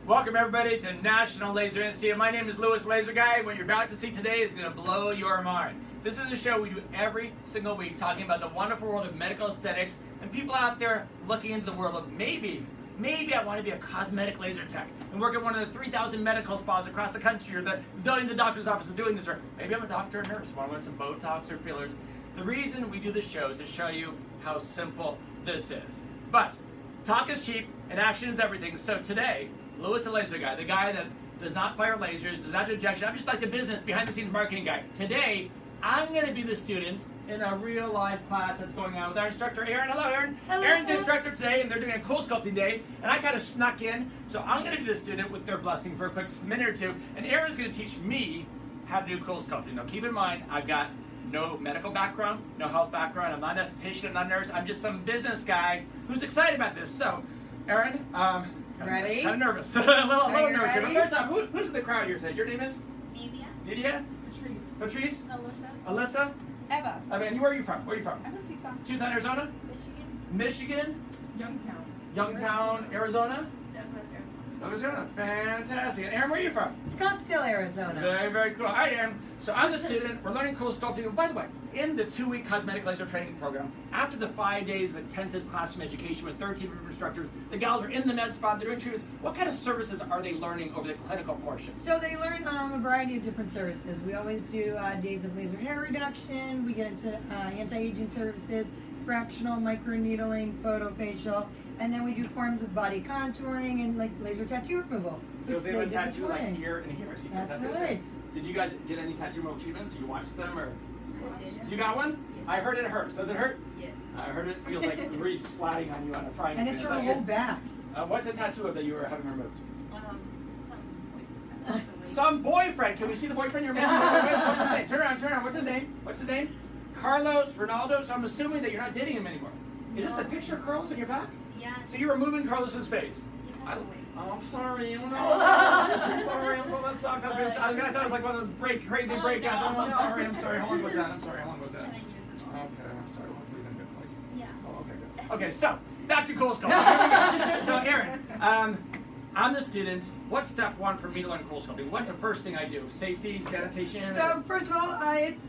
Welcome everybody to National Laser Institute. My name is Louis Laser Guy. What you're about to see today is going to blow your mind. This is a show we do every single week talking about the wonderful world of medical aesthetics and people out there looking into the world of maybe I want to be a cosmetic laser tech and work at one of the 3,000 medical spas across the country, or the zillions of doctors' offices doing this, or maybe I'm a doctor or nurse, want to learn some Botox or fillers. The reason we do this show is to show you how simple this is. But talk is cheap and action is everything. So today, Louis the Laser Guy, the guy that does not fire lasers, does not do injection, I'm just like the business, behind the scenes marketing guy. Today, I'm going to be the student in a real live class that's going on with our instructor, Erin. Hello, Erin. Hello. Erin's the instructor today, and they're doing a cool sculpting day, and I kind of snuck in, so I'm going to be the student with their blessing for a quick minute or two, and Erin's going to teach me how to do cool sculpting. Now, keep in mind, I've got no medical background, no health background. I'm not an esthetician, I'm not a nurse. I'm just some business guy who's excited about this. So, Erin, ready? Kind of nervous. a little nervous here. But ready? first off, who's in the crowd here today? Your name is? Nidia. Nidia? Patrice. Patrice? Alyssa. Alyssa? Eva. And where are you from? Where are you from? I'm from Tucson. Tucson, Arizona? Michigan. Michigan? Youngtown. Youngtown, Arizona? Douglas, Arizona. Arizona. Fantastic. And Erin, where are you from? Scottsdale, Arizona. Very, very cool. All right, Erin. So I'm the student. We're learning cool sculpting. And by the way, in the 2-week cosmetic laser training program, after the 5 days of intensive classroom education with 13 different instructors, the gals are in the med spa, they're doing treatments. What kind of services are they learning over the clinical portion? So they learn a variety of different services. We always do days of laser hair reduction. We get into anti-aging services, fractional microneedling, photofacial, and then we do forms of body contouring and like laser tattoo removal. So which they have a did this tattoo like morning. here and here. I see two That's tattoos. right. Did you guys get any tattoo removal treatments? You watched them or? I did. You got one? I heard it hurts. Does it hurt? Yes. I heard it feels like really splatting on you on a frying And pan. it's Is her that whole good? back. What's the tattoo of that you were having removed? Some Some boyfriend. Can we see the boyfriend you're making? What's his name? Turn around. What's his name? What's his name? Carlos Ronaldo. So I'm assuming that you're not dating him anymore. Is this a picture of Carlos on your back? Yeah. So you're removing Carlos's face. He passed away. Oh, I'm sorry. Oh, no. I'm sorry. I'm so that sucks. I thought it was like one of those crazy breakouts. no, I'm sorry. How long was that? 7 years ago. Okay, I'm sorry. Hopefully he's in a good place. Yeah. Oh, okay, good. Okay, so back to cool sculpting. So, Erin, I'm the student. What's step one for me to learn cool sculpting? What's the first thing I do? Safety, sanitation? So first of all, it's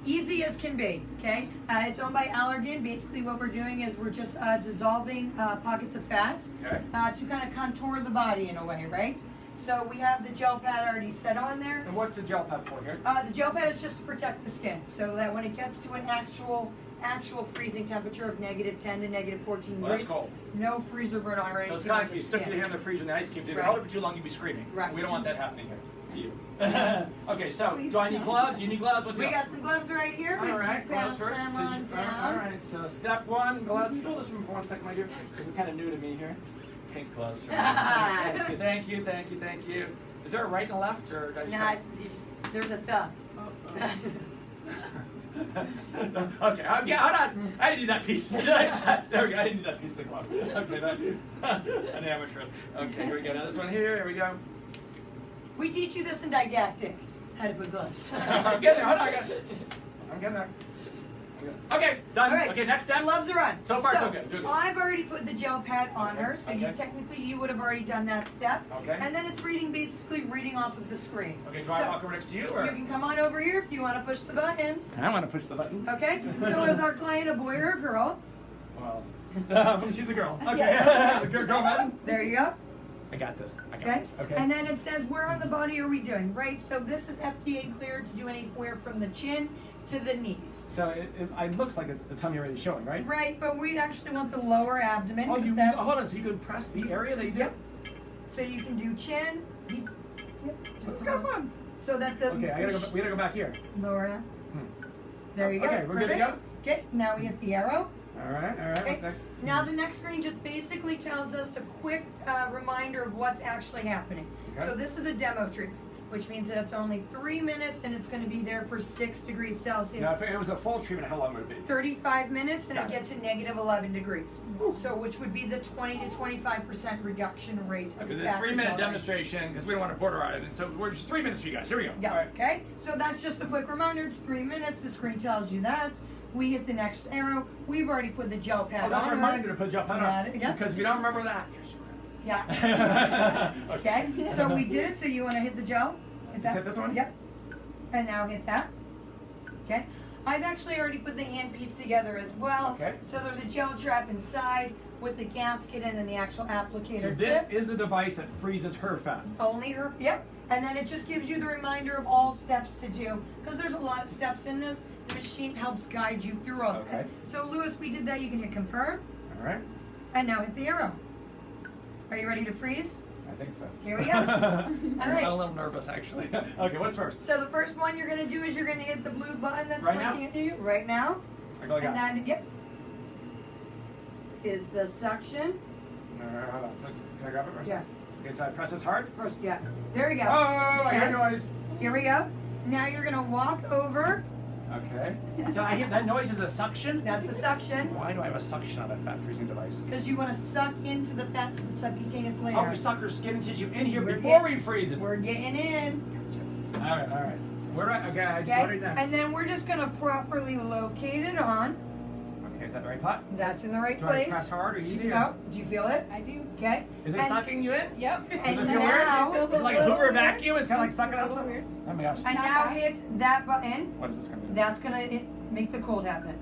easy as can be, okay? It's owned by Allergan. Basically what we're doing is we're just dissolving pockets of fat Okay. to kind of contour the body in a way, right? So we have the gel pad already set on there. And what's the gel pad for here? The gel pad is just to protect the skin, so that when it gets to an actual freezing temperature of -10 to -14 Well, that's degrees, cold. no freezer burn on or anything. So it's not on like you the stuck skin. your hand in the freezer and the ice cube. If you Right. held it for too long, you'd be screaming. Right. We don't want that happening here to you. Okay, so Please do I need don't. gloves? Do you need gloves? What's We up? got some gloves right here. All right, gloves Pass first. them So on all down. right, so step one, gloves. Can you hold this for one second, my dear? This is kind of new to me here. Pink gloves. Thank you. Is there a right and a left, or did I just Nah, there's a thumb. Okay, yeah, hold on. I didn't need that piece. There we go. I didn't need that piece of the glove. Okay, an amateur. Okay, here we go. Now this one here we go. We teach you this in didactic, how to put gloves. I'm getting there. Hold on, I'm getting there. Okay, done. All right. Okay, next step. Gloves are on. So far, so good. Good. I've already put the gel pad on her, so Okay. you would have already done that step. Okay. And then it's basically reading off of the screen. Okay, do I So walk over next to you, or? you can come on over here if you want to push the buttons. I want to push the buttons. Okay. So is our client a boy or a girl? Well, she's a girl. Okay, Yeah. it's a girl button. There you go. I got this. Okay. Okay. And then it says, where on the body are we doing? Right. So this is FDA cleared to do anywhere from the chin to the knees. So it looks like it's the tummy already showing, right? Right, but we actually want the lower abdomen. Oh, because that's, hold on. So you could press the area that you do. Yep. So you can do chin. Yep. It's kind of fun. So that the Okay, we gotta go back here. lower ab. There you go. Okay, we're good to go. Okay, now we hit the arrow. All right. Okay. What's next? Now the next screen just basically tells us a quick reminder of what's actually happening. Okay. So this is a demo treatment, which means that it's only 3 minutes and it's going to be there for 6 degrees Celsius. Now, if it was a full treatment, how long would it be? 35 minutes and Got it it. gets to -11 degrees. So which would be the 20 to 25% reduction rate of Okay, the fat 3-minute dissolving. demonstration, because we don't want to border on it. So we're just 3 minutes for you guys. Here we go. Yeah, All right. okay? So that's just a quick reminder. It's 3 minutes. The screen tells you that. We hit the next arrow. We've already put the gel pad Oh, that's a on. reminder to put gel pad Got on. it, yep. Because if you don't remember that, Yeah. Okay. Okay. So we did it. So you want to hit the gel? Hit that. hit this one? Yep. And now hit that. Okay. I've actually already put the handpiece together as well. Okay. So there's a gel trap inside with the gasket and then the actual applicator So this tip. is a device that freezes her fat. Only her. Yep. And then it just gives you the reminder of all steps to do because there's a lot of steps in this. The machine helps guide you through all of Okay. it. So Lewis, we did that. You can hit confirm. All right. And now hit the arrow. Are you ready to freeze? I think so. Here we go. I'm right. a little nervous actually. Okay, what's first? So the first one you're gonna do is you're gonna hit the blue button that's Right now? blinking at you right now. I go like And that. then, yep, is the suction. Hold on. So can I grab it? Yeah. Okay, so I press this hard. First, yeah. There we go. Oh, I hear Okay. noise. Here we go. Now you're gonna walk over. Okay. So I hear that noise is a suction. That's the suction. Why do I have a suction on a fat freezing device? Because you want to suck into the fat to the subcutaneous layer. Oh, we suck her skin and tissue in here We're before get- we freeze it. We're getting in. All right, all right. Where do I? Okay, I Okay. what are next? And then we're just gonna properly locate it on. Okay, is that the right pot? That's in the right Do I place. press hard or easy? or- Oh, do you feel it? I do. Okay. Is it And- sucking you in? Yep. Does And it feel now- weird? Is it like a Hoover vacuum? It's kind of like sucking up Feels something. weird. Oh my gosh. And now hit that button. What is this gonna do? That's gonna make the cold happen.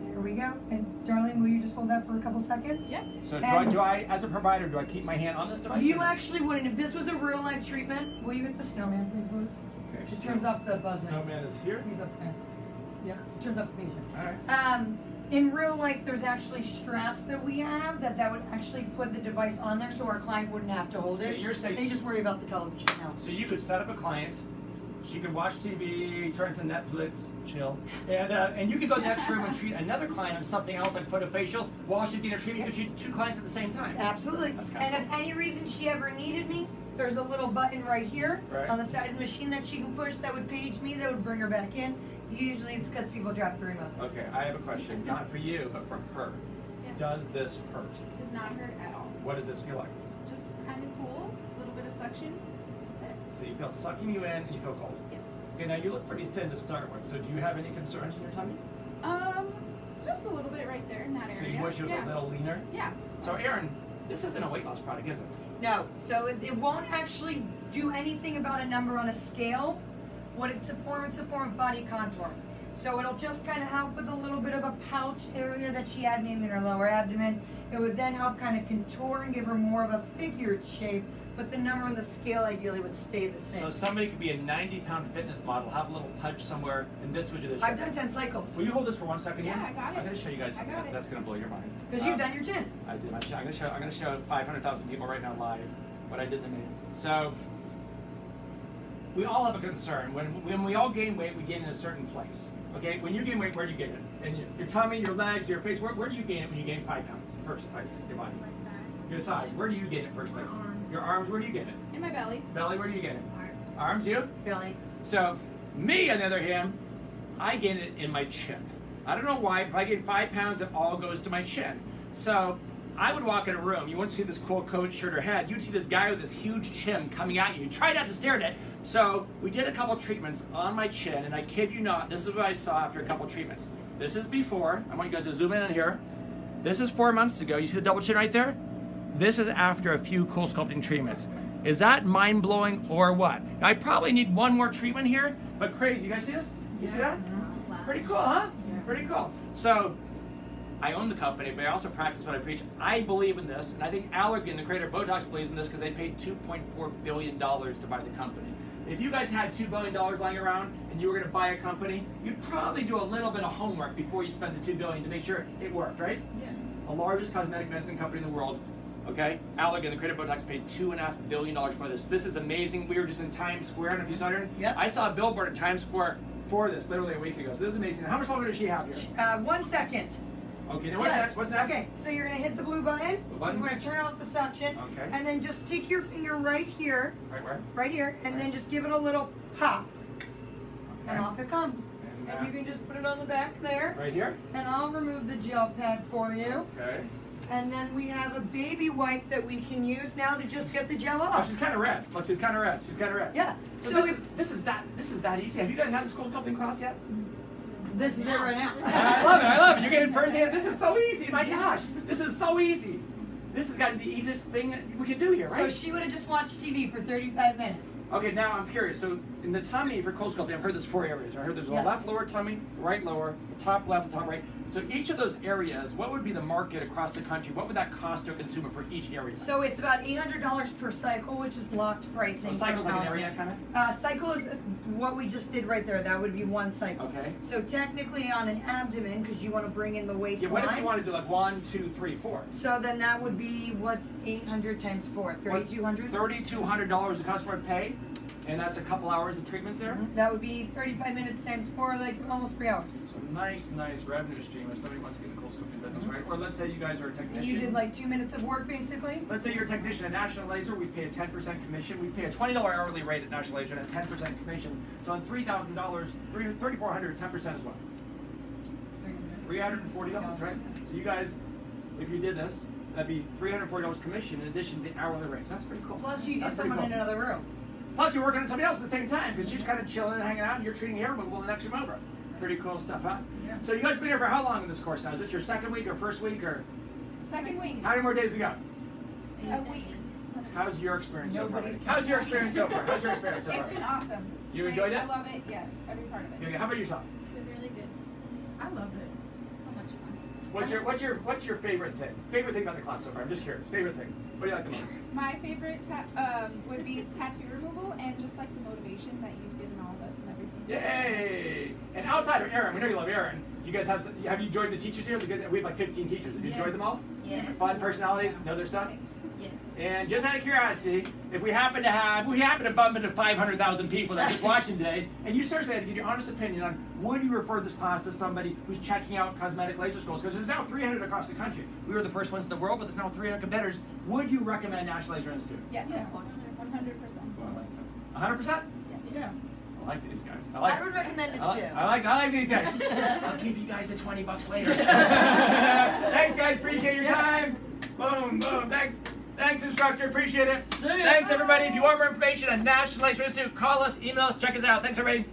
There we go. And darling, will you just hold that for a couple seconds? Yep. So And- do I, as a provider, do I keep my hand on this device? You or- actually wouldn't. If this was a real life treatment, will you hit the snowman, please, Lewis? Okay. Just turns off the buzzing. Snowman is here. He's up there. Yeah, turns off the patient. All right. In real life, there's actually straps that we have that would actually put the device on there so our client wouldn't have to hold So it. you're saying- They just worry about the television now. So you could set up a client. She could watch TV, turn to Netflix, chill, and you could go to the next room and treat another client of something else like photofacial while she's getting a treatment. You could treat two clients at the same time. Absolutely. That's kinda And if any reason she ever needed me, there's a little button right here Right. on the side of the machine that she can push that would page me, that would bring her back in. Usually it's because people drop the remote. Okay, I have a question, not for you, but for her. Yes. Does this hurt? Does not hurt at all. What does this feel like? Just kind of cool. A little bit of suction. That's it. So you feel it sucking you in and you feel cold. Yes. Okay, now you look pretty thin to start with, so do you have any concerns in your tummy? Just a little bit right there in that area. So you wish it was yeah. a little leaner? Yeah. So Aaron, this isn't a weight loss product, is it? No, so it won't actually do anything about a number on a scale. What it's a form of body contour. So it'll just kind of help with a little bit of a pouch area that she had maybe in her lower abdomen. It would then help kind of contour and give her more of a figured shape, but the number on the scale ideally would stay the same. So somebody could be a 90-pound fitness model, have a little punch somewhere, and this would do the trick. I've done 10 cycles. Will you hold this for 1 second? Yeah, here? I got it. I'm going to show you guys I something got it. that's going to blow your mind. Because you've done your chin. I did. I'm going to show 500,000 people right now live what I did to me. So we all have a concern. When we all gain weight, we gain in a certain place. Okay? When you gain weight, where do you gain it? In your tummy, your legs, your face. Where do you gain it when you gain 5 pounds? First place, your body. Your thighs. Where do you gain it first place? Your arms. Where do you gain it? In my belly. Belly. Where do you gain it? Arms. You? Billy. So, me, on the other hand, I gain it in my chin. I don't know why, but I gain 5 pounds, it all goes to my chin. So, I would walk in a room, you wouldn't see this cool coat, shirt, or hat. You'd see this guy with this huge chin coming at you. Try not to stare at it. So, we did a couple treatments on my chin, and I kid you not, this is what I saw after a couple treatments. This is before. I want you guys to zoom in on here. This is 4 months ago. You see the double chin right there? This is after a few cool sculpting treatments. Is that mind-blowing or what? I probably need one more treatment here, but crazy. You guys see this? You see that? Pretty cool, huh? Pretty cool. So, I own the company, but I also practice what I preach. I believe in this, and I think Allergan, the creator of Botox, believes in this because they paid $2.4 billion to buy the company. If you guys had $2 billion lying around and you were going to buy a company, you'd probably do a little bit of homework before you spend the $2 billion to make sure it worked, right? Yes. The largest cosmetic medicine company in the world. Okay, Allergan, the creator of Botox, paid $2.5 billion for this. This is amazing. We were just in Times Square, and if you saw it, Yep. I saw a billboard in Times Square for this literally a week ago. So this is amazing. How much longer does she have here? 1 second. Okay, now what's next? What's next? Okay, so you're gonna hit the blue button. Blue button? We're gonna turn off the suction. Okay. And then just take your finger right here, Right where? and then just give it a little pop, and Okay. off it comes. And, And you can just put it on the back there, right here? and I'll remove the gel pad for you. Okay. And then we have a baby wipe that we can use now to just get the gel Oh, off. she's kind of red. Look, she's kind of red. She's kind of red. Yeah. So, So this is that easy. Have you guys had the school sculpting class yet? this is it right now. I love it. I love it. You're getting firsthand. This is so easy. My gosh, this is so easy. This has gotten the easiest thing that we could do here, So right? she would have just watched TV for 35 minutes. Okay, now I'm curious. So in the tummy for colposcopy, I've heard there's 4 areas. I heard there's a Yes. left lower tummy, right lower, the top left, the top right. So each of those areas, what would be the market across the country? What would that cost to a consumer for each area? So it's about $800 per cycle, which is locked pricing. So cycles for like an California. area kind of? Cycle is what we just did right there. That would be one cycle. Okay. So technically on an abdomen, because you want to bring in the Yeah, waistline. what if you want to do like 1, 2, 3, 4? So then that would be what's 800 times 4? 3,200? $3,200 a customer would pay, and that's a couple hours of treatments there. That would be 35 minutes times 4, like almost 3 hours. So nice revenue stream if somebody wants to get in the colposcopy business, right? Or let's say you guys are a And technician. you did like 2 minutes of work basically. Let's say you're a technician at National Laser, we pay a 10% commission. We pay a $20 hourly rate at National Laser and a 10% commission. So on $3,000, $3,400, 10% is what? $340, right? So you guys, if you did this, that'd be $340 commission in addition to the hourly rate. So that's pretty cool. Plus you That's get pretty someone cool. in another room. Plus you're working on somebody else at the same time because she's kind of chilling and hanging out and you're treating hair removal the next room over. Pretty cool stuff, huh? Yeah. So you guys been here for how long in this course now? Is this your second week or first week or Second week. how many more days to go? A week. How's your experience so far? Nobody's How's your experience so far? How's your experience so It's far? been awesome. You enjoyed it? I love it. Yes, every part of it. Okay, how about yourself? It's really good. I love it. So much fun. What's your favorite thing? Favorite thing about the class so far? I'm just curious. Favorite thing. What do you like the most? My favorite would be tattoo removal and just like the motivation that you've given all of us and everything. Yay! And outside of Aaron, we know you love Aaron. You guys have you enjoyed the teachers here? Because we have like 15 teachers. Have you enjoyed them all? Yes. Fun personalities, know their stuff. Thanks. Yes. And just out of curiosity, if we happen to bump into 500,000 people that are just watching today, and you seriously had to give your honest opinion on would you refer this class to somebody who's checking out cosmetic laser schools? Because there's now 300 across the country. We were the first ones in the world, but there's now 300 competitors. Would you recommend National Laser Institute? Yes. Yeah. 100%. 100%? Yes. Yeah. I like these guys. I would recommend it too. I like these guys. I'll give you guys the $20 later. Thanks, guys. Appreciate your time. Boom, boom. Thanks, instructor. Appreciate it. Thanks, everybody. If you want more information on National Laser Institute, call us, email us, check us out. Thanks, everybody.